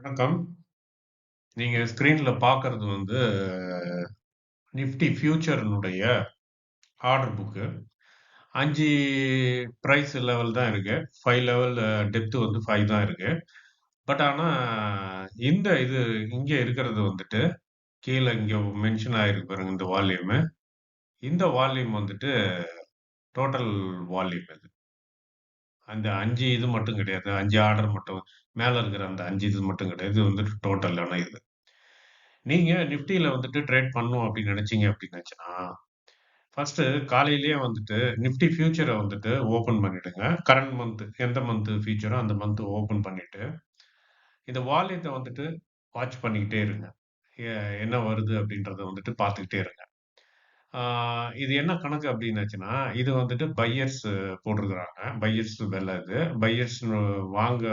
வணக்கம். நீங்க ஸ்க்ரீன்ல பார்க்கறது வந்து நிஃப்டி ஃபியூச்சர்னுடைய ஆர்டர் புக்கு. 5 பிரைஸ் லெவல் தான் இருக்கு. 5 லெவல் டெப்த் வந்து 5 தான் இருக்கு. பட் ஆனா, இந்த இது இங்க இருக்கிறது வந்துட்டு, கீழ இங்க மென்ஷன் ஆயிருக்கு பாருங்க இந்த வால்யூமு. இந்த வால்யூம் வந்துட்டு டோட்டல் வால்யூம் இது. அந்த 5 இது மட்டும் கிடையாது. 5 ஆர்டர் மட்டும். மேல இருக்கிற அந்த 5 இது மட்டும் கிடையாது. இது வந்துட்டு டோட்டலான இது. நீங்க நிஃப்டில வந்துட்டு ட்ரேட் பண்ணணும் அப்படின்னு நினைச்சீங்க அப்படின்னாச்சுன்னா, ஃபர்ஸ்ட்டு காலையிலேயே வந்துட்டு நிஃப்டி ஃபியூச்சர வந்துட்டு ஓப்பன் பண்ணிடுங்க. கரண்ட் மந்த் எந்த மந்த் ஃபியூச்சரோ அந்த மந்த் ஓப்பன் பண்ணிட்டு, இந்த வால்யூத்த வந்துட்டு வாட்ச் பண்ணிக்கிட்டே இருங்க. எ என்ன வருது அப்படின்றத வந்துட்டு பார்த்துக்கிட்டே இருங்க. ஆ இது என்ன கணக்கு அப்படின்னாச்சுன்னா, இது வந்துட்டு பையர்ஸ் போட்டிருக்கிறாங்க. பையர்ஸ் வெல இது. பையர்ஸ் வாங்க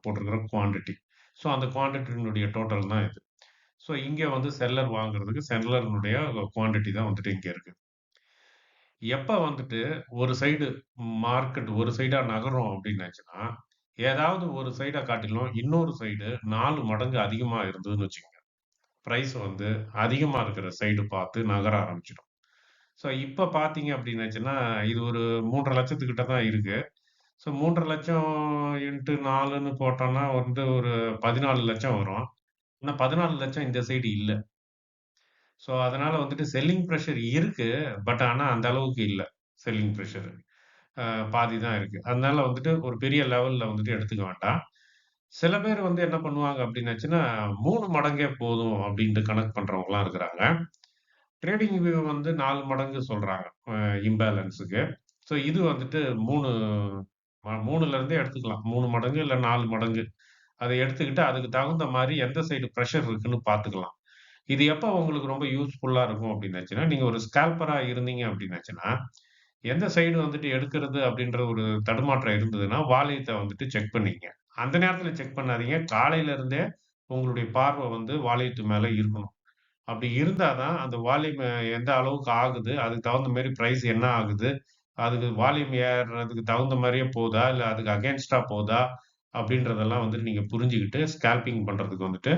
போட்டிருக்கிற குவான்டிட்டி. ஸோ அந்த குவான்டிட்டியினுடைய டோட்டல் தான் இது. ஸோ இங்க வந்து செல்லர் வாங்குறதுக்கு செல்லர்னுடைய குவான்டிட்டி தான் வந்துட்டு இங்க இருக்கு. எப்ப வந்துட்டு ஒரு சைடு மார்க்கெட் ஒரு சைடா நகரும் அப்டின்னாச்சுன்னா, ஏதாவது ஒரு சைட காட்டிலும் இன்னொரு சைடு 4 மடங்கு அதிகமா இருந்ததுன்னு வச்சுக்கங்க. பிரைஸ் வந்து அதிகமா இருக்கிற சைடு பார்த்து நகர ஆரம்பிச்சுடும். ஸோ இப்ப பார்த்தீங்க அப்டின்னாச்சுன்னா, இது ஒரு 3,50,000 கிட்ட தான் இருக்கு. ஸோ 3,50,000 இன்டு 4ன்னு போட்டோம்னா வந்து ஒரு 14,00,000 வரும். ஆனா 14,00,000 இந்த சைடு இல்ல. ஸோ, அதனால வந்துட்டு செல்லிங் பிரஷர் இருக்கு. பட் ஆனா அந்த அளவுக்கு இல்ல. Selling pressure. அ பாதி தான் இருக்கு. அதனால வந்துட்டு ஒரு பெரிய லெவல்ல வந்துட்டு எடுத்துக்க வேண்டாம். சில பேர் வந்து என்ன பண்ணுவாங்க அப்டின்னாச்சுன்னா, 3 மடங்கே போதும் அப்டின்ட்டு கணக்கு பண்றவங்கலாம் இருக்கிறாங்க. ட்ரேடிங் வியூ வந்து 4 மடங்கு சொல்றாங்க. இம்பேலன்ஸுக்கு. ஸோ இது வந்துட்டு 3 3லருந்தே எடுத்துக்கலாம். 3 மடங்கு இல்ல 4 மடங்கு. அத எடுத்துக்கிட்டு அதுக்கு தகுந்த மாரி எந்த சைடு பிரஷர் இருக்குன்னு பார்த்துக்கலாம். இது எப்ப உங்களுக்கு ரொம்ப யூஸ்ஃபுல்லா இருக்கும் அப்டின்னாச்சுன்னா, நீங்க ஒரு ஸ்கால்பரா இருந்தீங்க அப்டின்னாச்சுன்னா, எந்த சைடு வந்துட்டு எடுக்கிறது அப்டின்ற ஒரு தடுமாற்றம் இருந்ததுன்னா, வால்யத்த வந்துட்டு செக் பண்ணிக்கங்க. அந்த நேரத்துல செக் பண்ணாதீங்க. காலையில இருந்தே உங்களுடைய பார்வ வந்து வால்யத்து மேல இருக்கணும். அப்டி இருந்தா தான் அந்த வால்யூம் எந்த அளவுக்கு ஆகுது, அதுக்கு தகுந்த மாரி பிரைஸ் என்ன ஆகுது, அதுக்கு வால்யூம் ஏறுறதுக்கு தகுந்த மாரியே போதா, இல்ல அதுக்கு அகைன்ஸ்ட்டா போதா, அப்டின்றதெல்லாம் வந்துட்டு நீங்க புரிஞ்சுகிட்டு ஸ்கேல்பிங் பண்றதுக்கு வந்துட்டு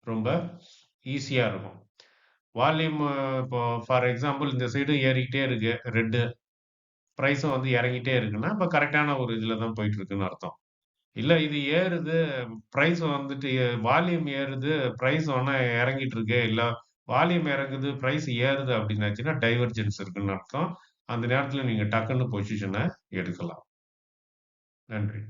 ரொம்ப ஈஸியா இருக்கும். வால்யூம் இப்போ ஃபார் எக்ஸாம்பிள் இந்த சைடு ஏறிக்கிட்டே இருக்கு. ரெட்டு. பிரைஸும் வந்து இறங்கிட்டே இருக்குன்னா, அப்ப கரெக்ட்டான ஒரு இதுல தான் போயிட்டு இருக்குன்னு அர்த்தம். இல்ல இது ஏறுது, பிரைஸ் வந்துட்டு வால்யூம் ஏறுது, பிரைஸ் வேணா இறங்கிட்டு இருக்கு. இல்ல வால்யூம் இறங்குது, பிரைஸ் ஏறுது அப்டின்னாச்சுன்னா, டைவர்ஜென்ஸ் இருக்குன்னு அர்த்தம். அந்த நேரத்துல நீங்க டக்குன்னு பொசிஷன எடுக்கலாம். நன்றி.